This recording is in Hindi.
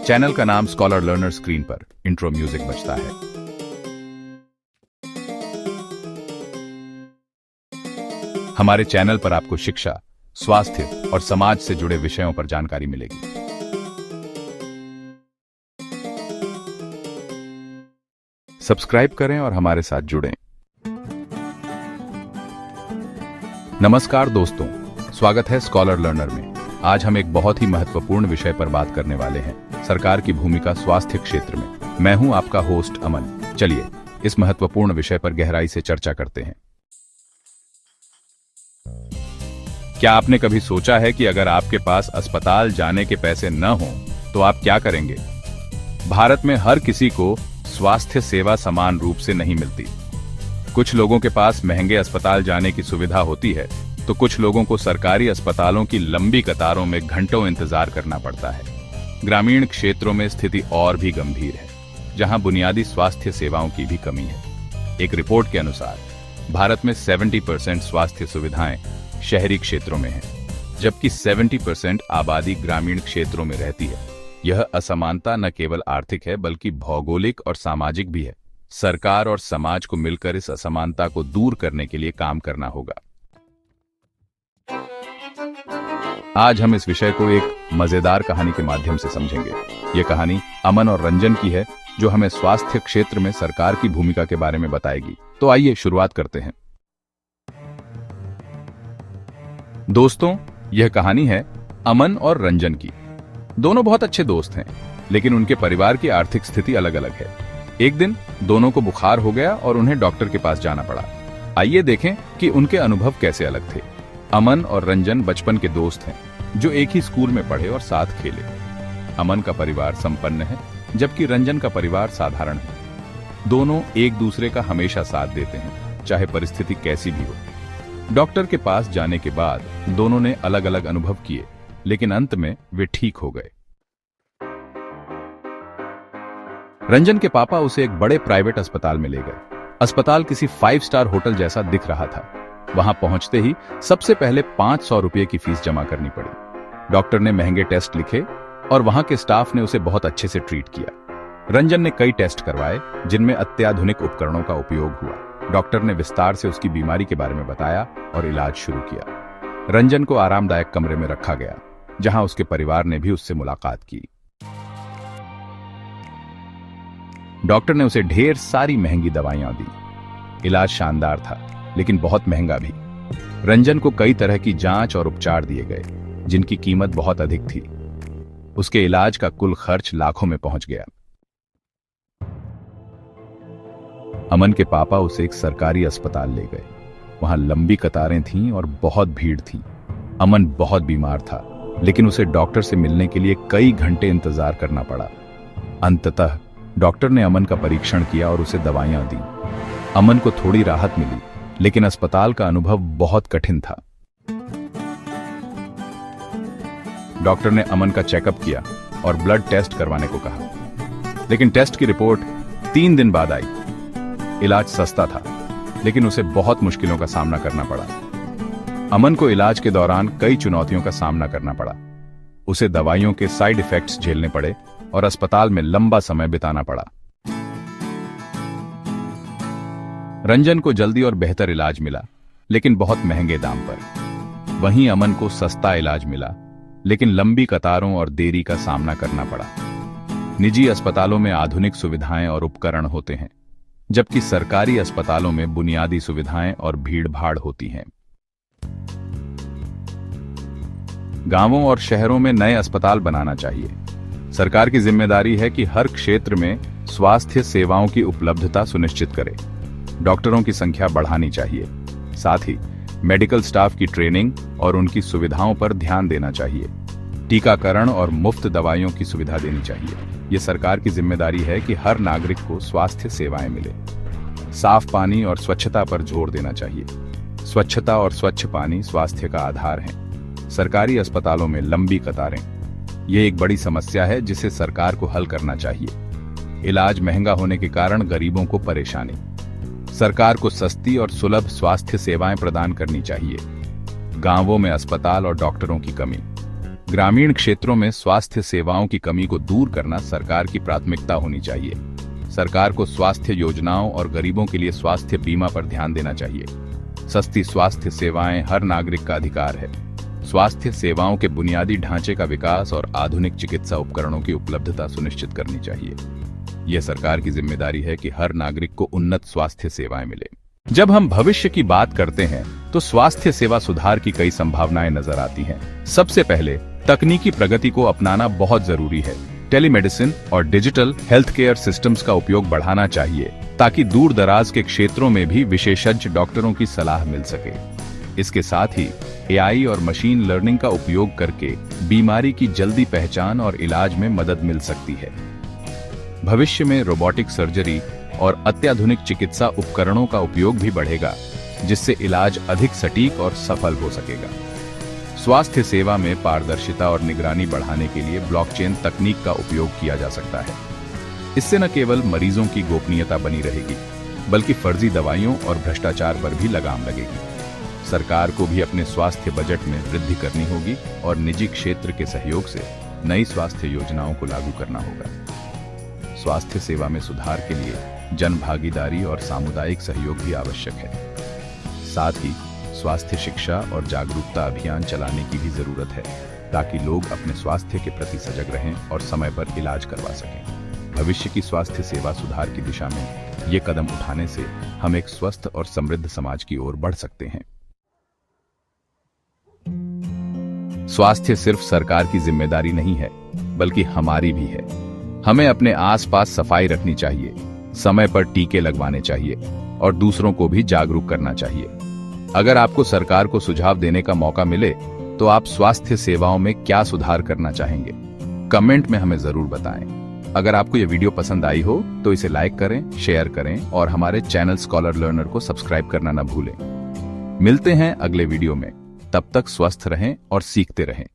चैनल का नाम स्कॉलर लर्नर स्क्रीन पर इंट्रो म्यूजिक बजता है। हमारे चैनल पर आपको शिक्षा, स्वास्थ्य और समाज से जुड़े विषयों पर जानकारी मिलेगी। सब्सक्राइब करें और हमारे साथ जुड़ें। नमस्कार दोस्तों, स्वागत है स्कॉलर लर्नर में। आज हम एक बहुत ही महत्वपूर्ण विषय पर बात करने वाले हैं, सरकार की भूमिका स्वास्थ्य क्षेत्र में। मैं हूं आपका होस्ट अमन। चलिए इस महत्वपूर्ण विषय पर गहराई से चर्चा करते हैं। क्या आपने कभी सोचा है कि अगर आपके पास अस्पताल जाने के पैसे न हों तो आप क्या करेंगे? भारत में हर किसी को स्वास्थ्य सेवा समान रूप से नहीं मिलती। कुछ लोगों के पास महंगे अस्पताल जाने की सुविधा होती है, तो कुछ लोगों को सरकारी अस्पतालों की लंबी कतारों में घंटों इंतजार करना पड़ता है। ग्रामीण क्षेत्रों में स्थिति और भी गंभीर है, जहां बुनियादी स्वास्थ्य सेवाओं की भी कमी है। एक रिपोर्ट के अनुसार भारत में 70% स्वास्थ्य सुविधाएं शहरी क्षेत्रों में हैं, जबकि 70% आबादी ग्रामीण क्षेत्रों में रहती है। यह असमानता न केवल आर्थिक है बल्कि भौगोलिक और सामाजिक भी है। सरकार और समाज को मिलकर इस असमानता को दूर करने के लिए काम करना होगा। आज हम इस विषय को एक मजेदार कहानी के माध्यम से समझेंगे। यह कहानी अमन और रंजन की है, जो हमें स्वास्थ्य क्षेत्र में सरकार की भूमिका के बारे में बताएगी। तो आइए शुरुआत करते हैं। दोस्तों, यह कहानी है अमन और रंजन की। दोनों बहुत अच्छे दोस्त हैं, लेकिन उनके परिवार की आर्थिक स्थिति अलग अलग है। एक दिन दोनों को बुखार हो गया और उन्हें डॉक्टर के पास जाना पड़ा। आइए देखें कि उनके अनुभव कैसे अलग थे। अमन और रंजन बचपन के दोस्त हैं, जो एक ही स्कूल में पढ़े और साथ खेले। अमन का परिवार संपन्न है, जबकि रंजन का परिवार साधारण है। दोनों एक दूसरे का हमेशा साथ देते हैं, चाहे परिस्थिति कैसी भी हो। डॉक्टर के पास जाने के बाद दोनों ने अलग अलग अनुभव किए, लेकिन अंत में वे ठीक हो गए। रंजन के पापा उसे एक बड़े प्राइवेट अस्पताल में ले गए। अस्पताल किसी 5 स्टार होटल जैसा दिख रहा था। वहां पहुंचते ही सबसे पहले 500 रुपये की फीस जमा करनी पड़ी। डॉक्टर ने महंगे टेस्ट लिखे और वहां के स्टाफ ने उसे बहुत अच्छे से ट्रीट किया। रंजन ने कई टेस्ट करवाए, जिनमें अत्याधुनिक उपकरणों का उपयोग हुआ। डॉक्टर ने विस्तार से उसकी बीमारी के बारे में बताया और इलाज शुरू किया। रंजन को आरामदायक कमरे में रखा गया, जहां उसके परिवार ने भी उससे मुलाकात की। डॉक्टर ने उसे ढेर सारी महंगी दवाइयां दी। इलाज शानदार था, लेकिन बहुत महंगा भी। रंजन को कई तरह की जांच और उपचार दिए गए, जिनकी कीमत बहुत अधिक थी। उसके इलाज का कुल खर्च लाखों में पहुंच गया। अमन के पापा उसे एक सरकारी अस्पताल ले गए। वहां लंबी कतारें थीं और बहुत भीड़ थी। अमन बहुत बीमार था, लेकिन उसे डॉक्टर से मिलने के लिए कई घंटे इंतजार करना पड़ा। अंततः डॉक्टर ने अमन का परीक्षण किया और उसे दवाइयां दी। अमन को थोड़ी राहत मिली, लेकिन अस्पताल का अनुभव बहुत कठिन था। डॉक्टर ने अमन का चेकअप किया और ब्लड टेस्ट करवाने को कहा, लेकिन टेस्ट की रिपोर्ट 3 दिन बाद आई। इलाज सस्ता था, लेकिन उसे बहुत मुश्किलों का सामना करना पड़ा। अमन को इलाज के दौरान कई चुनौतियों का सामना करना पड़ा। उसे दवाइयों के साइड इफेक्ट्स झेलने पड़े और अस्पताल में लंबा समय बिताना पड़ा। रंजन को जल्दी और बेहतर इलाज मिला, लेकिन बहुत महंगे दाम पर। वहीं अमन को सस्ता इलाज मिला, लेकिन लंबी कतारों और देरी का सामना करना पड़ा। निजी अस्पतालों में आधुनिक सुविधाएं और उपकरण होते हैं, जबकि सरकारी अस्पतालों में बुनियादी सुविधाएं और भीड़-भाड़ होती हैं। गांवों और शहरों में नए अस्पताल बनाना चाहिए। सरकार की जिम्मेदारी है कि हर क्षेत्र में स्वास्थ्य सेवाओं की उपलब्धता सुनिश्चित करे। डॉक्टरों की संख्या बढ़ानी चाहिए। साथ ही मेडिकल स्टाफ की ट्रेनिंग और उनकी सुविधाओं पर ध्यान देना चाहिए। टीकाकरण और मुफ्त दवाइयों की सुविधा देनी चाहिए। ये सरकार की जिम्मेदारी है कि हर नागरिक को स्वास्थ्य सेवाएं मिले। साफ पानी और स्वच्छता पर जोर देना चाहिए। स्वच्छता और स्वच्छ पानी स्वास्थ्य का आधार है। सरकारी अस्पतालों में लंबी कतारें, ये एक बड़ी समस्या है जिसे सरकार को हल करना चाहिए। इलाज महंगा होने के कारण गरीबों को परेशानी। सरकार को सस्ती और सुलभ स्वास्थ्य सेवाएं प्रदान करनी चाहिए। गांवों में अस्पताल और डॉक्टरों की कमी। ग्रामीण क्षेत्रों में स्वास्थ्य सेवाओं की कमी को दूर करना सरकार की प्राथमिकता होनी चाहिए। सरकार को स्वास्थ्य योजनाओं और गरीबों के लिए स्वास्थ्य बीमा पर ध्यान देना चाहिए। सस्ती स्वास्थ्य सेवाएं हर नागरिक का अधिकार है। स्वास्थ्य सेवाओं के बुनियादी ढांचे का विकास और आधुनिक चिकित्सा उपकरणों की उपलब्धता सुनिश्चित करनी चाहिए। यह सरकार की जिम्मेदारी है कि हर नागरिक को उन्नत स्वास्थ्य सेवाएं मिले। जब हम भविष्य की बात करते हैं तो स्वास्थ्य सेवा सुधार की कई संभावनाएं नजर आती हैं। सबसे पहले तकनीकी प्रगति को अपनाना बहुत जरूरी है। टेलीमेडिसिन और डिजिटल हेल्थ केयर सिस्टम्स का उपयोग बढ़ाना चाहिए ताकि दूर दराज के क्षेत्रों में भी विशेषज्ञ डॉक्टरों की सलाह मिल सके। इसके साथ ही एआई और मशीन लर्निंग का उपयोग करके बीमारी की जल्दी पहचान और इलाज में मदद मिल सकती है। भविष्य में रोबोटिक सर्जरी और अत्याधुनिक चिकित्सा उपकरणों का उपयोग भी बढ़ेगा, जिससे इलाज अधिक सटीक और सफल हो सकेगा। स्वास्थ्य सेवा में पारदर्शिता और निगरानी बढ़ाने के लिए ब्लॉकचेन तकनीक का उपयोग किया जा सकता है। इससे न केवल मरीजों की गोपनीयता बनी रहेगी, बल्कि फर्जी दवाइयों और भ्रष्टाचार पर भी लगाम लगेगी। सरकार को भी अपने स्वास्थ्य बजट में वृद्धि करनी होगी और निजी क्षेत्र के सहयोग से नई स्वास्थ्य योजनाओं को लागू करना होगा। स्वास्थ्य सेवा में सुधार के लिए जन भागीदारी और सामुदायिक सहयोग भी आवश्यक है। साथ ही स्वास्थ्य शिक्षा और जागरूकता अभियान चलाने की भी जरूरत है, ताकि लोग अपने स्वास्थ्य के प्रति सजग रहें और समय पर इलाज करवा सकें। भविष्य की स्वास्थ्य सेवा सुधार की दिशा में ये कदम उठाने से हम एक स्वस्थ और समृद्ध समाज की ओर बढ़ सकते हैं। स्वास्थ्य सिर्फ सरकार की जिम्मेदारी नहीं है, बल्कि हमारी भी है। हमें अपने आसपास सफाई रखनी चाहिए, समय पर टीके लगवाने चाहिए और दूसरों को भी जागरूक करना चाहिए। अगर आपको सरकार को सुझाव देने का मौका मिले तो आप स्वास्थ्य सेवाओं में क्या सुधार करना चाहेंगे? कमेंट में हमें जरूर बताएं। अगर आपको यह वीडियो पसंद आई हो तो इसे लाइक करें, शेयर करें और हमारे चैनल स्कॉलर लर्नर को सब्सक्राइब करना न भूलें। मिलते हैं अगले वीडियो में। तब तक स्वस्थ रहें और सीखते रहें।